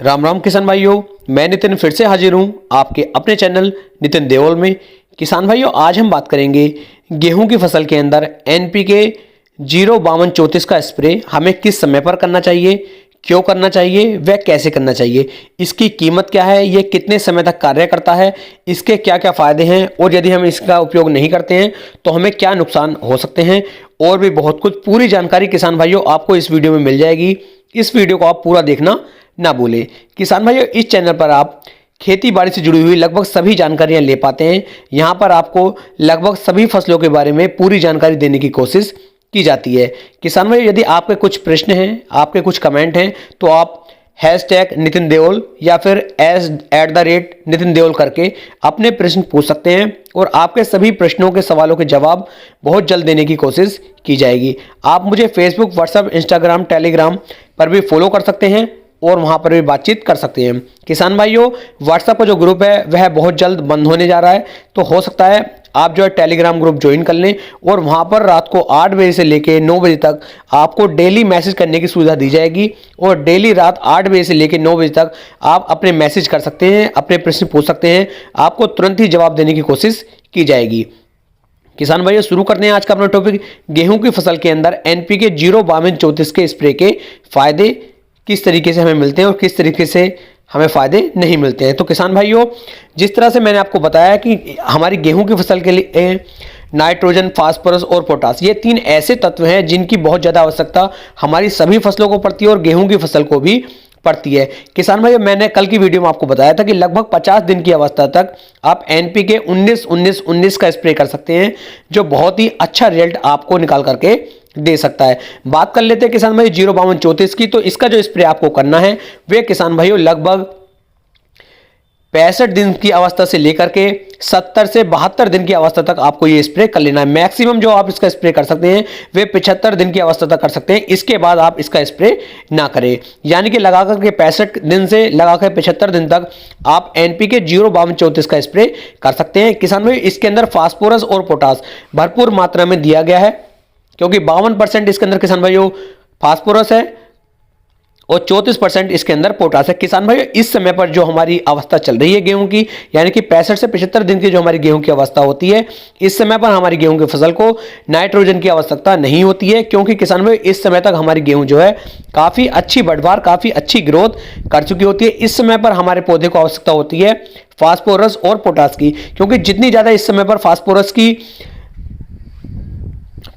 राम राम किसान भाइयों, मैं नितिन फिर से हाजिर हूँ आपके अपने चैनल नितिन देओल में। किसान भाइयों, आज हम बात करेंगे गेहूं की फसल के अंदर एनपीके 05234 का स्प्रे हमें किस समय पर करना चाहिए, क्यों करना चाहिए, वह कैसे करना चाहिए, इसकी कीमत क्या है, ये कितने समय तक कार्य करता है, इसके क्या क्या फ़ायदे हैं और यदि हम इसका उपयोग नहीं करते हैं तो हमें क्या नुकसान हो सकते हैं, और भी बहुत कुछ पूरी जानकारी किसान भाइयों आपको इस वीडियो में मिल जाएगी। इस वीडियो को आप पूरा देखना ना भूलें। किसान भाइयों, इस चैनल पर आप खेती बाड़ी से जुड़ी हुई लगभग सभी जानकारियां ले पाते हैं। यहां पर आपको लगभग सभी फसलों के बारे में पूरी जानकारी देने की कोशिश की जाती है। किसान भाइयों, यदि आपके कुछ प्रश्न हैं, आपके कुछ कमेंट हैं, तो आप #नितिन देओल या फिर @नितिन देओल करके अपने प्रश्न पूछ सकते हैं और आपके सभी प्रश्नों के सवालों के जवाब बहुत जल्द देने की कोशिश की जाएगी। आप मुझे फेसबुक, व्हाट्सएप, इंस्टाग्राम, टेलीग्राम पर भी फॉलो कर सकते हैं और वहां पर भी बातचीत कर सकते हैं। किसान भाइयों, व्हाट्सएप का जो ग्रुप है वह बहुत जल्द बंद होने जा रहा है, तो हो सकता है आप जो है टेलीग्राम ग्रुप ज्वाइन कर लें और वहां पर रात को 8 बजे से लेकर 9 बजे तक आपको डेली मैसेज करने की सुविधा दी जाएगी और डेली रात 8 बजे से लेकर 9 बजे तक आप अपने मैसेज कर सकते हैं, अपने प्रश्न पूछ सकते हैं, आपको तुरंत ही जवाब देने की कोशिश की जाएगी। किसान भाइयों, शुरू करते हैं आज का अपना टॉपिक। गेहूं की फसल के अंदर एनपीके 05234 के स्प्रे के फायदे किस तरीके से हमें मिलते हैं और किस तरीके से हमें फ़ायदे नहीं मिलते हैं। तो किसान भाइयों, जिस तरह से मैंने आपको बताया कि हमारी गेहूं की फसल के लिए नाइट्रोजन, फास्फोरस और पोटास, ये 3 ऐसे तत्व हैं जिनकी बहुत ज़्यादा आवश्यकता हमारी सभी फसलों को पड़ती है और गेहूं की फसल को भी पड़ती है। किसान भाइयों, मैंने कल की वीडियो में आपको बताया था कि लगभग 50 दिन की अवस्था तक आप एनपीके 19-19-19 का स्प्रे कर सकते हैं, जो बहुत ही अच्छा रिजल्ट आपको निकाल करके दे सकता है। बात कर लेते हैं किसान भाई 05234 की। तो इसका जो स्प्रे आपको करना है वे किसान भाइयों लगभग 65 दिन की अवस्था से लेकर के 70 से 72 दिन की अवस्था तक आपको ये स्प्रे कर लेना है। मैक्सिमम जो आप इसका स्प्रे कर सकते हैं वे 75 दिन की अवस्था तक कर सकते हैं, इसके बाद आप इसका स्प्रे ना करें। यानी कि लगा करके 65 दिन से लगा कर 75 दिन तक आप एनपीके 05234 का स्प्रे कर सकते हैं। किसान भाई, इसके अंदर फास्फोरस और पोटास भरपूर मात्रा में दिया गया है, क्योंकि 52% इसके अंदर किसान भाइयों फास्फोरस है और 34% इसके अंदर पोटास है। किसान भाइयों, इस समय पर जो हमारी अवस्था चल रही है गेहूं की, यानी कि 65 से 75 दिन की जो हमारी गेहूं की अवस्था होती है, इस समय पर हमारी गेहूं की फसल को नाइट्रोजन की आवश्यकता नहीं होती है, क्योंकि किसान भाइयों इस समय तक हमारी गेहूं जो है काफ़ी अच्छी बढ़वार, काफ़ी अच्छी ग्रोथ कर चुकी होती है। इस समय पर हमारे पौधे को आवश्यकता होती है फास्फोरस और पोटास की, क्योंकि जितनी ज़्यादा इस समय पर फास्फोरस की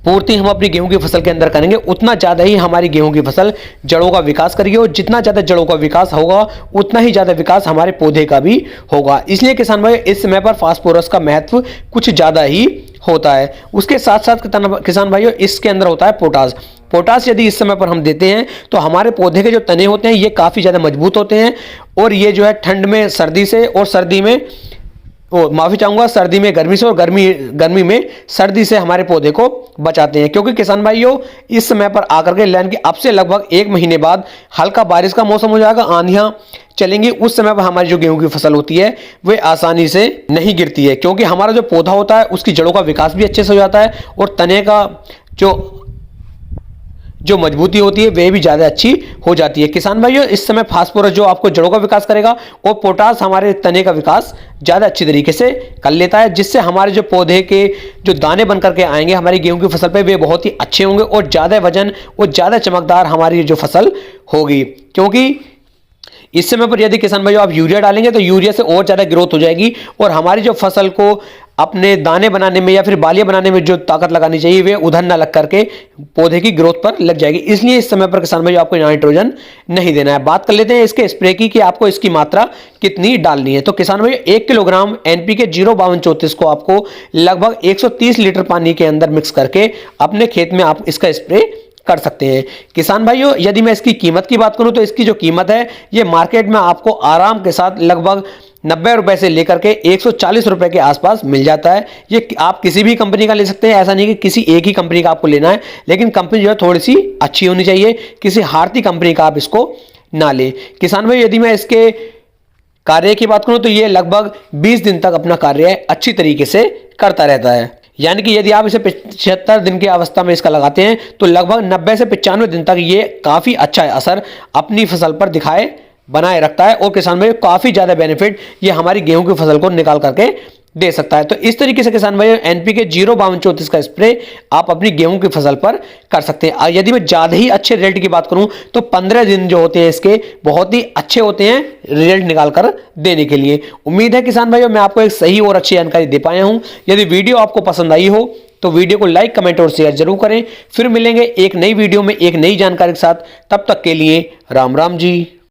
पूर्ति हम अपनी गेहूं की फसल के अंदर करेंगे, उतना ज़्यादा ही हमारी गेहूं की फसल जड़ों का विकास करेगी और जितना ज़्यादा जड़ों का विकास होगा उतना ही ज़्यादा विकास हमारे पौधे का भी होगा। इसलिए किसान भाई, इस समय पर फास्फोरस का महत्व कुछ ज़्यादा ही होता है। उसके साथ साथ किसान भाइयों, इसके अंदर होता है पोटास। पोटास यदि इस समय पर हम देते हैं तो हमारे पौधे के जो तने होते हैं ये काफ़ी ज़्यादा मजबूत होते हैं और ये जो है ठंड में सर्दी से और सर्दी में माफी चाहूंगा सर्दी में गर्मी से और गर्मी में सर्दी से हमारे पौधे को बचाते हैं। क्योंकि किसान भाइयों, इस समय पर आकर के लाइन के अब से लगभग 1 महीने बाद हल्का बारिश का मौसम हो जाएगा, आंधियां चलेंगी। उस समय पर हमारी जो गेहूं की फसल होती है वह आसानी से नहीं गिरती है, क्योंकि हमारा जो पौधा होता है उसकी जड़ों का विकास भी अच्छे से हो जाता है और तने का जो मजबूती होती है वह भी ज़्यादा अच्छी हो जाती है। किसान भाइयों, इस समय फास्फोरस जो आपको जड़ों का विकास करेगा और पोटास हमारे तने का विकास ज़्यादा अच्छी तरीके से कर लेता है, जिससे हमारे जो पौधे के जो दाने बन करके आएंगे हमारी गेहूं की फसल पे वे बहुत ही अच्छे होंगे और ज़्यादा वजन और ज़्यादा चमकदार हमारी जो फसल होगी। क्योंकि इस समय पर यदि किसान भाइयों आप यूरिया डालेंगे तो यूरिया से और ज़्यादा ग्रोथ हो जाएगी और हमारी जो फसल को अपने दाने बनाने में या फिर बालियां बनाने में जो ताकत लगानी चाहिए वे उधर ना लग करके पौधे की ग्रोथ पर लग जाएगी। इसलिए इस समय पर किसान भाइयों आपको नाइट्रोजन नहीं देना है। बात कर लेते हैं इसके स्प्रे की कि आपको इसकी मात्रा कितनी डालनी है। तो किसान भाइयों, 1 किलोग्राम एनपीके 05234 को आपको लगभग 130 लीटर पानी के अंदर मिक्स करके अपने खेत में आप इसका स्प्रे कर सकते हैं। किसान भाइयों, यदि मैं इसकी कीमत की बात करूं तो इसकी जो कीमत है ये मार्केट में आपको आराम के साथ लगभग 90 रुपए से लेकर के 140 रुपए के आसपास मिल जाता है। ये आप किसी भी कंपनी का ले सकते हैं, ऐसा नहीं कि किसी एक ही कंपनी का आपको लेना है, लेकिन कंपनी जो है थोड़ी सी अच्छी होनी चाहिए। किसी हारती कंपनी का आप इसको ना ले। किसान भाई, यदि मैं इसके कार्य की बात करूं तो ये लगभग 20 दिन तक अपना कार्य अच्छी तरीके से करता रहता है। यानी कि यदि आप इसे 75 दिन की अवस्था में इसका लगाते हैं तो लगभग 90 से 95 दिन तक ये काफ़ी अच्छा असर अपनी फसल पर दिखाए बनाए रखता है और किसान भाइयों काफी ज्यादा बेनिफिट ये हमारी गेहूं की फसल को निकाल करके दे सकता है। तो इस तरीके से किसान भाइयों एनपीके 05234 का स्प्रे आप अपनी गेहूं की फसल पर कर सकते हैं। यदि मैं ज्यादा ही अच्छे रिजल्ट की बात करूं तो 15 दिन जो होते हैं इसके बहुत ही अच्छे होते हैं रिजल्ट निकाल कर देने के लिए। उम्मीद है किसान भाइयों मैं आपको एक सही और अच्छी जानकारी दे पाया हूं। यदि वीडियो आपको पसंद आई हो तो वीडियो को लाइक, कमेंट और शेयर जरूर करें। फिर मिलेंगे एक नई वीडियो में एक नई जानकारी के साथ। तब तक के लिए राम राम जी।